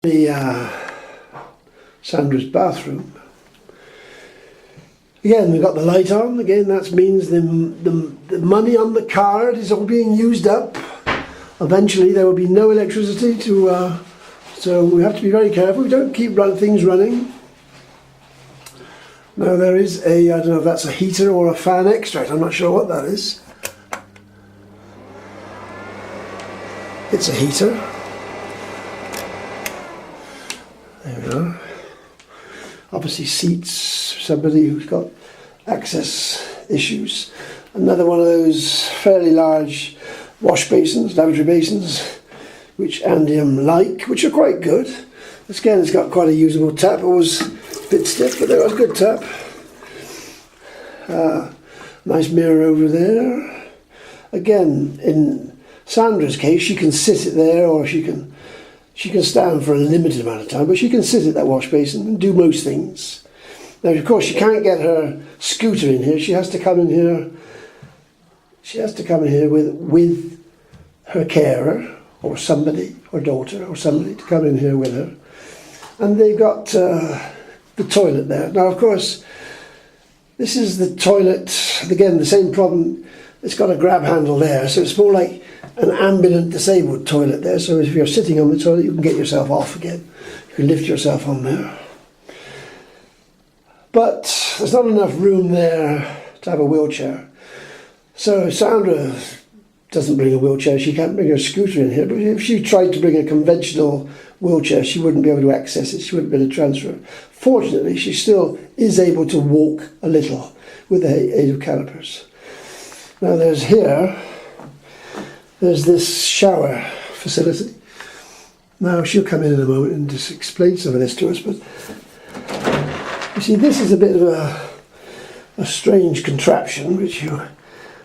The Sandra's bathroom. Again, we've got the light on. Again, that means the money on the card is all being used up. Eventually, there will be no electricity to. So we have to be very careful. We don't keep things running. Now there is a, I don't know if that's a heater or a fan extract. I'm not sure what that is. It's a heater. There we are. Obviously seats somebody who's got access issues. Another one of those fairly large wash basins, lavatory basins, which Andium like, which are quite good. Again, it's got quite a usable tap. It was a bit stiff, but there was a good tap. Nice mirror over there. Again, in Sandra's case, she can sit it there, or she can stand for a limited amount of time, but she can sit at that wash basin and do most things. Now, of course, she can't get her scooter in here. She has to come in here. She has to come in here with her carer or somebody, or daughter or somebody, to come in here with her. And they've got the toilet there. Now, of course, this is the toilet. Again, the same problem. It's got a grab handle there, so it's more like an ambulant disabled toilet there. So if you're sitting on the toilet, you can get yourself off again. You can lift yourself on there. But there's not enough room there to have a wheelchair. So Sandra doesn't bring a wheelchair. She can't bring her scooter in here. But if she tried to bring a conventional wheelchair, she wouldn't be able to access it. She wouldn't be able to transfer it. Fortunately, she still is able to walk a little with the aid of calipers. Now there's this shower facility. Now she'll come in a moment and just explain some of this to us, but you see, this is a bit of a strange contraption which you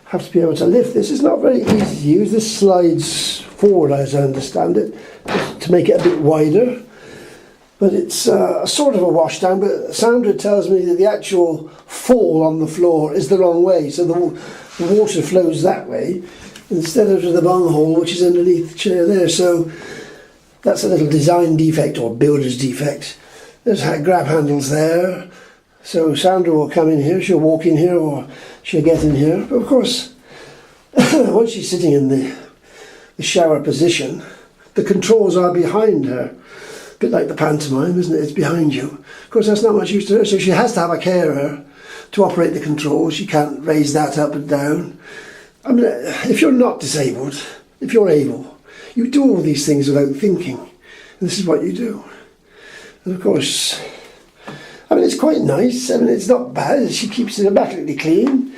have to be able to lift. This is not very easy to use. This slides forward, as I understand it, to make it a bit wider. But it's a sort of a washdown, but Sandra tells me that the actual fall on the floor is the wrong way, so the water flows that way instead of to the bunghole, which is underneath the chair there. So that's a little design defect or builder's defect. There's grab handles there, so Sandra will come in here, she'll walk in here, or she'll get in here. But of course, once she's sitting in the shower position, the controls are behind her. A bit like the pantomime, isn't it? It's behind you. Of course, that's not much use to her, so she has to have a carer to operate the controls. She can't raise that up and down. I mean, if you're not disabled, if you're able, you do all these things without thinking. And this is what you do. And of course, I mean, it's quite nice. I mean, it's not bad. She keeps it immaculately clean.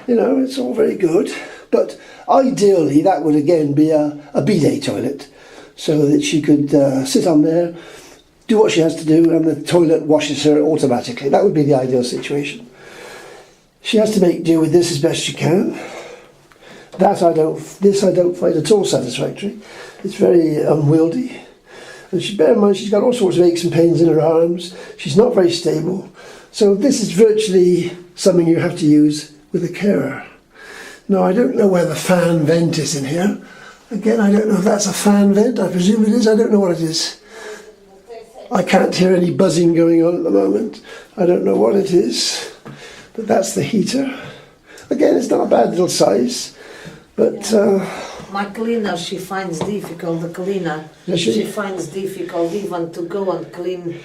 You know, it's all very good. But ideally, that would again be a bidet toilet, so that she could sit on there, do what she has to do, and the toilet washes her automatically. That would be the ideal situation. She has to make do with this as best she can. This I don't find at all satisfactory. It's very unwieldy. And bear in mind, she's got all sorts of aches and pains in her arms. She's not very stable. So this is virtually something you have to use with a carer. Now, I don't know where the fan vent is in here. Again, I don't know if that's a fan vent. I presume it is. I don't know what it is. I can't hear any buzzing going on at the moment. I don't know what it is. But that's the heater. Again, it's not a bad little size. But my cleaner, she finds difficult, the cleaner. She finds difficult even to go and clean,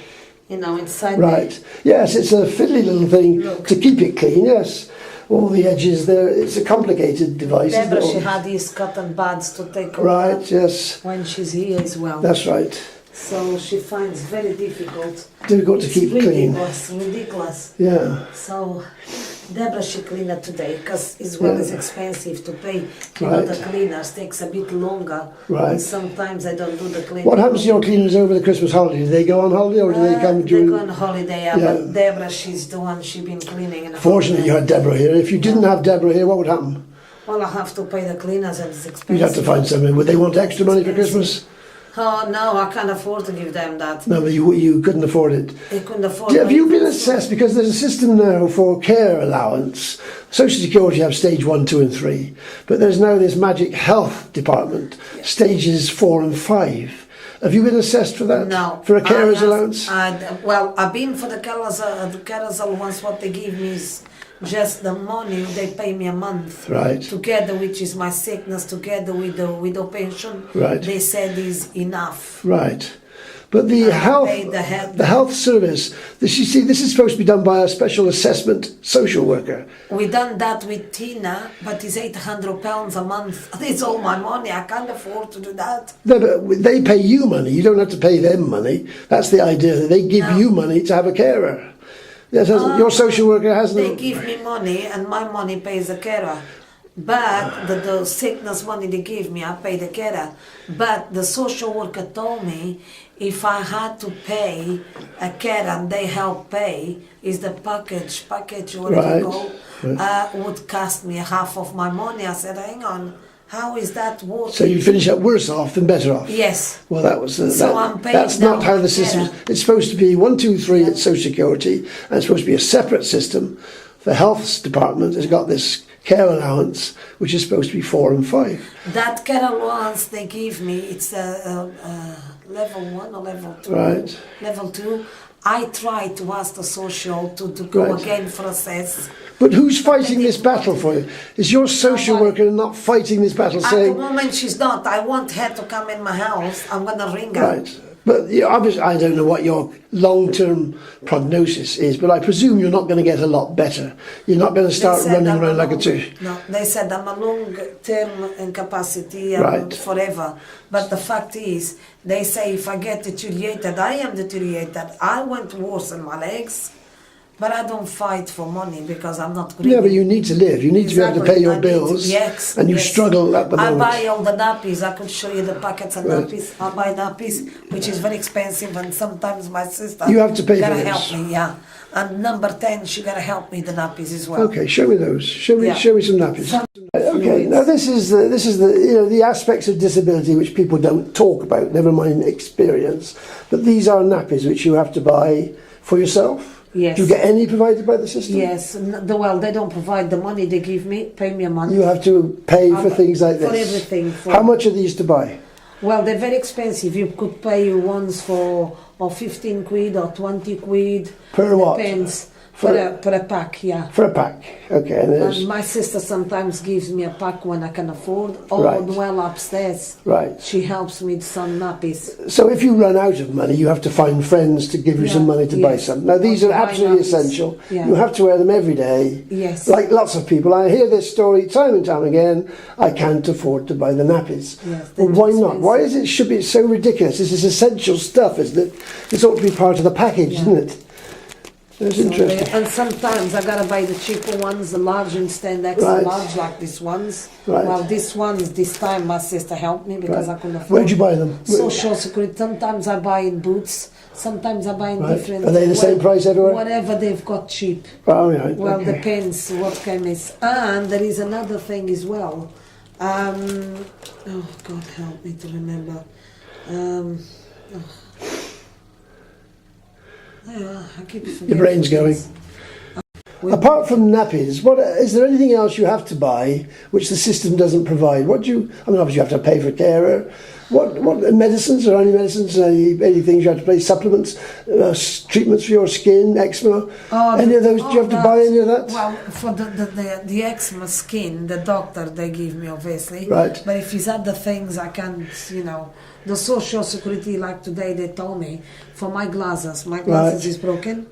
you know, inside. Right. Yes, it's a fiddly little thing to keep it clean, yes. All the edges there, it's a complicated device. Deborah, she had these cotton buds to take away. Right, yes. When she's here as well. That's right. So she finds very difficult. Difficult to keep clean. Ridiculous. Yeah. So Deborah, she cleaned it today, because as well as expensive to pay. You know, the cleaners takes a bit longer. Right. And sometimes I don't do the cleaning. What happens to your cleaners over the Christmas holiday? Do they go on holiday, or do they come during? They go on holiday, but Deborah, she's the one, she's been cleaning. Fortunately, you had Deborah here. If you didn't have Deborah here, what would happen? Well, I have to pay the cleaners, and it's expensive. You'd have to find something. Would they want extra money for Christmas? Oh, no, I can't afford to give them that. No, but you couldn't afford it. They couldn't afford it. Have you been assessed? Because there's a system now for care allowance. Social Security have stage 1, 2 and 3. But there's now this magic health department, stages 4 and 5. Have you been assessed for that? No. For a carer's allowance? Well, I've been for the carer's allowance. What they give me is just the money they pay me a month. Right. Together, which is my sickness, together with the widow pension. Right. They said is enough. Right. But the health service, you see, this is supposed to be done by a special assessment social worker. We done that with Tina, but it's £800 a month. It's all my money. I can't afford to do that. No, but they pay you money. You don't have to pay them money. That's the idea. They give you money to have a carer. Yes, your social worker has no. They give me money, and my money pays the carer. But the sickness money they give me, I pay the carer. But the social worker told me if I had to pay a carer and they help pay, is the package whatever you go, would cost me half of my money. I said, hang on, how is that working? So you finish up worse off than better off? Yes. Well, that was I'm paying that's not how the system is. It's supposed to be 1, 2, 3 at Social Security, and it's supposed to be a separate system. The health department has got this care allowance, which is supposed to be 4 and 5. That care allowance they give me, it's level 1 or level 2. Right. Level 2. I tried to ask the social to go again for assess. But who's fighting this battle for you? Is your social worker not fighting this battle, saying... At the moment she's not. I want her to come in my house. I'm going to ring her. Right. But obviously, I don't know what your long-term prognosis is, but I presume you're not going to get a lot better. You're not going to start running around like a two. No, they said I'm a long-term incapacity forever. But the fact is, they say if I get deteriorated, I am deteriorated. I went worse in my legs. But I don't fight for money because I'm not greedy. Yeah, but you need to live. You need to be able to pay your bills. Yes. And you struggle at the moment. I buy all the nappies. I could show you the packets of nappies. I buy nappies, which is very expensive, and sometimes my sister you have to pay gotta for those. help me, yeah. And number 10, she gotta help me the nappies as well. Okay, show me those. Show me some nappies. Okay, now this is the aspects of disability which people don't talk about, never mind experience. But these are nappies which you have to buy for yourself. Yes. Do you get any provided by the system? Yes. Well, they don't provide the money they give me, pay me a month. You have to pay for things like this? For everything. How much are these to buy? Well, they're very expensive. You could pay once for 15 quid or 20 quid. Per what? Depends. For a pack, yeah. For a pack, okay. And my sister sometimes gives me a pack when I can afford. Or well upstairs. Right. She helps me with some nappies. So if you run out of money, you have to find friends to give you some money to buy some. Now these are absolutely essential. Yeah. You have to wear them every day. Yes. Like lots of people. I hear this story time and time again. I can't afford to buy the nappies. Yes, well, why not? Why is it should be so ridiculous? This is essential stuff, isn't it? This ought to be part of the package, isn't it? That's interesting. And sometimes I gotta buy the cheaper ones, the large instead extra large, like these ones. Right. Well, these ones, this time my sister helped me because I couldn't afford. Where'd you buy them? Social Security. Sometimes I buy in Boots. Sometimes I buy in different. Are they the same price everywhere? Whatever they've got cheap. Oh, right. Well, depends what chemist. And there is another thing as well. Oh God, help me to remember. I keep forgetting. Your brain's going. Apart from nappies, what is there anything else you have to buy which the system doesn't provide? Obviously you have to pay for a carer. What medicines? Are any medicines? Any things you have to pay? Supplements, treatments for your skin, eczema. Any of those? Do you have to buy any of that? Well, for the eczema skin, the doctor they give me obviously. Right. But if it's other things, I can't. The Social Security, like today, they told me for my glasses is broken.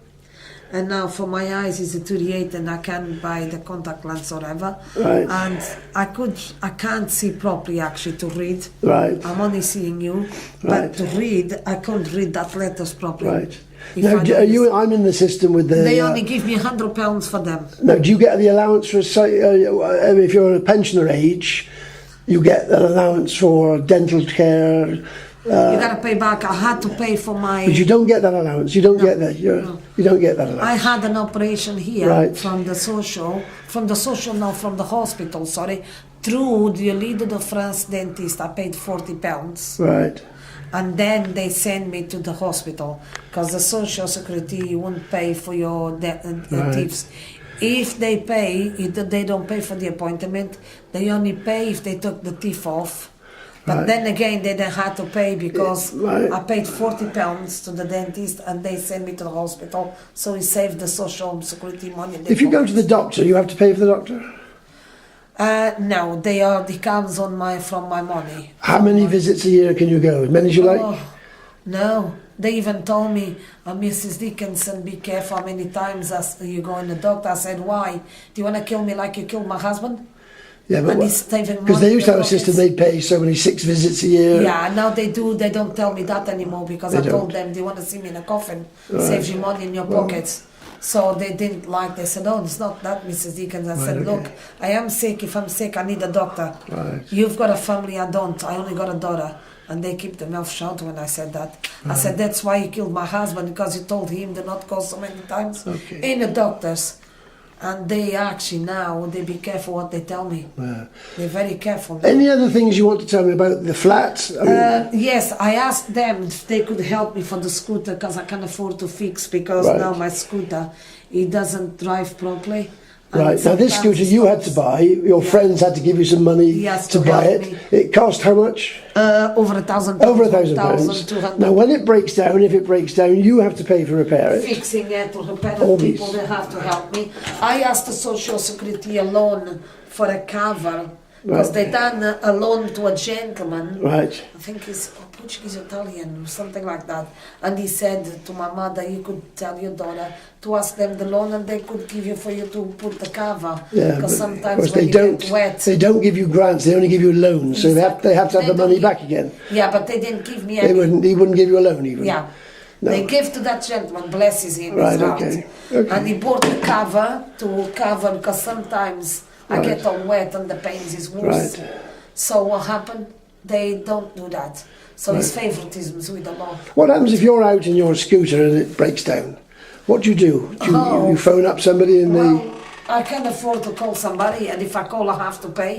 And now for my eyes is deteriorated and I can't buy the contact lens or whatever. Right. And I can't see properly actually to read. Right. I'm only seeing you. But to read, I can't read that letters properly. Right. Now, I'm in the system with the... They only give me £100 for them. Now, do you get the allowance for... if you're a pensioner age, you get an allowance for dental care... you got to pay back. I had to pay for my... But you don't get that allowance. You don't get that. You don't get that allowance. I had an operation here from the hospital, sorry, through the Lido de France dentist. I paid £40. Right. And then they send me to the hospital because the Social Security won't pay for your teeth. If they pay, they don't pay for the appointment. They only pay if they took the teeth off. But Right. then again, they didn't have to pay because Right. I paid £40 to the dentist and they sent me to the hospital. So he saved the social security money. If you go to the doctor, you have to pay for the doctor? No, he comes from my money. How many visits a year can you go? As many as you like? Oh, no. They even told me, Mrs. Dickinson, be careful how many times you go in the doctor. I said, why? Do you want to kill me like you killed my husband? Yeah, but And he's saving because money they used to have a in their system, pockets. they pay so many 6 visits a year. Yeah, now they do. They don't tell me that anymore because They I told don't. them they want to see me in a coffin. Right. Saves you money in your Well. pockets. So they didn't like. They said, "Oh, it's not that, Mrs. Deacons." I said, okay. "Look, I am sick. If I'm sick, I need a doctor. Right. You've got a family. I don't. I only got a daughter." And they keep their mouth shut when I said that. I said, "That's why you killed my husband because you told him to not go so many times Okay. in the doctors." And they actually now they be careful what they tell me. Yeah. They're very careful. Now. Any other things you want to tell me about the flat? I mean, Yes, I asked them if they could help me for the scooter because I can't afford to fix because Right. now my scooter it doesn't drive properly. And right, now this sometimes scooter it you had to stops. buy, your friends had to give you some money Yes, to to buy help it. me. It cost how much? Over £1,000. Over £1,000. 1,200. Now when it breaks down, if it breaks down, you have to pay to repair it. Fixing it to repair it, Always. people they have to help me. I asked the Social Security a loan for a cover because Right. they done a loan to a gentleman. Right, I think he's Portuguese, Italian, something like that. And he said to my mother, you could tell your daughter to ask them the loan and they could give you for you to put the cover. yeah. Because But of sometimes course when they you don't. get wet. They don't give you grants. They only give you loans. So they have to have They the money don't back give- again. Yeah, but they didn't give me They any. wouldn't. He wouldn't give you a loan even. Yeah. No. They gave to that gentleman, bless his him, Right, his heart. okay, okay. And he bought the cover to cover because sometimes I Right. get all wet and the pains is worse. Right. So what happened? They don't do that. So his favoritisms with the law. What happens if you're out in your scooter and it breaks down? What do? You phone up somebody and Well, I can afford to call somebody, and if I call, I have to pay.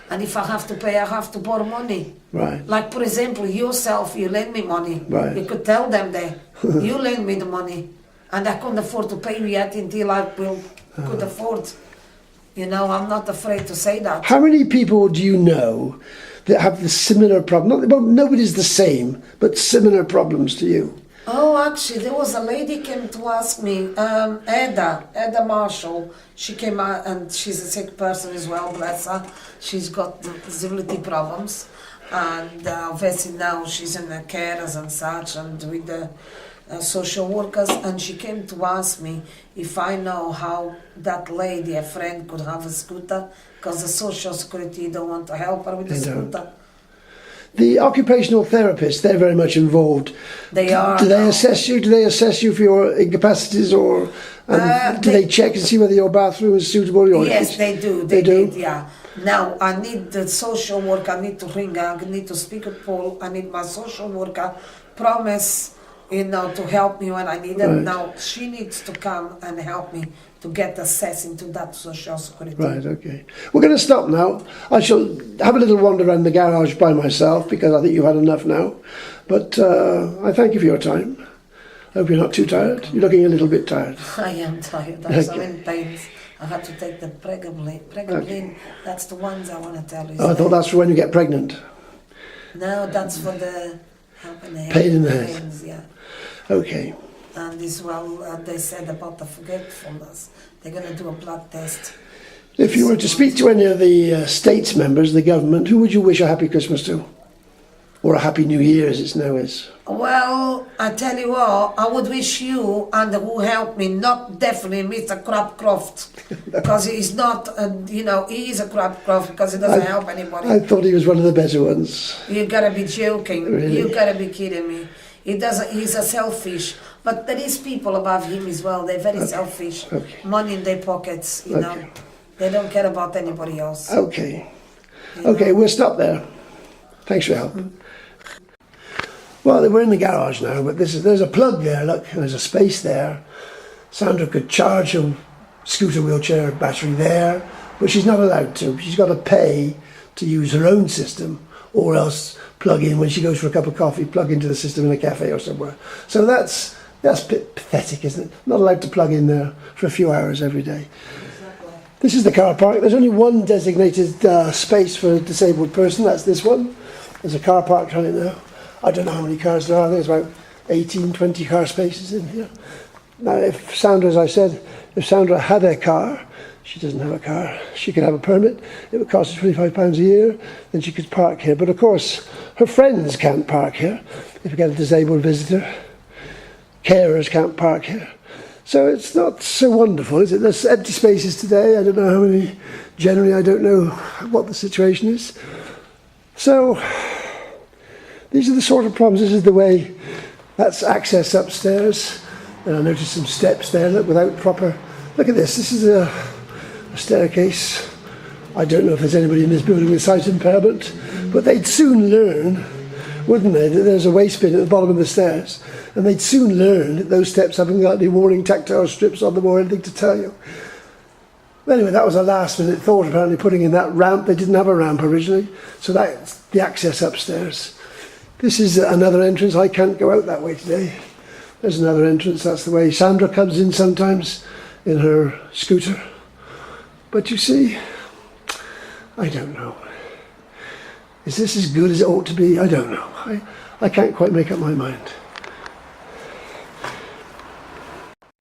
And if I have to pay, I have to borrow money. Right. Like, for example, yourself, you lend me money. Right. You could tell them that you lend me the money, and I couldn't afford to pay you yet until I could afford. You know, I'm not afraid to say that. How many people do you know that have the similar problem? Well, nobody's the same, but similar problems to you. Oh, actually, there was a lady came to ask me, Ada Marshall. She came out and she's a sick person as well, bless her. She's got disability problems, and obviously now she's in the carers and such, and with the social workers. And she came to ask me if I know how that lady, a friend, could have a scooter, because the social security don't want to help her with the They don't. scooter. The occupational therapists, they're very much involved. They are. Do they now. assess you? Do they assess you for your incapacities, or do they check and see whether your bathroom is suitable? Or Yes, they do. They do? did, yeah. Now, I need the social worker, I need to ring her, I need to speak with Paul, I need my social worker promise, to help me when I need it. Right. Now, she needs to come and help me to get access into that social security. Right, okay. We're going to stop now. I shall have a little wander around the garage by myself because I think you've had enough now. But I thank you for your time. I hope you're not too tired. You're looking a little bit tired. I am tired, I'm so Okay. in pains. I had to take the pregabalin. That's the ones I want to tell you. Oh, I thought that's for when you get pregnant. No, that's for the help in the head. Pain in the head. Pains, yeah. Okay. And as well, they said about the forgetfulness. They're going to do a blood test. If you were to speak to any of the states members, the government, who would you wish a happy Christmas to? Or a happy New Year as it now is? Well, I tell you what, I would wish you and who helped me, not definitely Mr. Crabcroft, because he's not, he is a Crabcroft because he doesn't help anybody. I thought he was one of the better ones. You gotta be joking. Really? You gotta be kidding me. He doesn't. He's a selfish. But there is people above him as well. They're very selfish. Okay. Money in their pockets. You know, Okay. they don't care about anybody else. Okay. you Okay, know. we'll stop there. Thanks for your help. Well, we're in the garage now, but there's a plug there, look, and there's a space there. Sandra could charge her scooter wheelchair battery there, but she's not allowed to. She's got to pay to use her own system, or else plug in when she goes for a cup of coffee, plug into the system in a cafe or somewhere. So that's a bit pathetic, isn't it? Not allowed to plug in there for a few hours every day. Exactly. This is the car park. There's only one designated space for a disabled person. That's this one. There's a car parked on it now. I don't know how many cars there are. There's about 18, 20 car spaces in here. Now, if Sandra, as I said, if Sandra had a car, she doesn't have a car, she could have a permit. It would cost her £25 a year, then she could park here. But of course, her friends can't park here. If you get a disabled visitor, carers can't park here. So it's not so wonderful, is it? There's empty spaces today. I don't know how many. Generally, I don't know what the situation is. So these are the sort of problems. This is the way, that's access upstairs. And I noticed some steps there, look, without proper... Look at this. This is a staircase. I don't know if there's anybody in this building with sight impairment, but they'd soon learn, wouldn't they, that there's a waste bin at the bottom of the stairs, and they'd soon learn that those steps haven't got any warning tactile strips on them or anything to tell you. But anyway, that was a last minute thought, apparently, putting in that ramp. They didn't have a ramp originally, so that's the access upstairs. This is another entrance. I can't go out that way today. There's another entrance. That's the way Sandra comes in sometimes in her scooter. But you see, I don't know. Is this as good as it ought to be? I don't know. I can't quite make up my mind.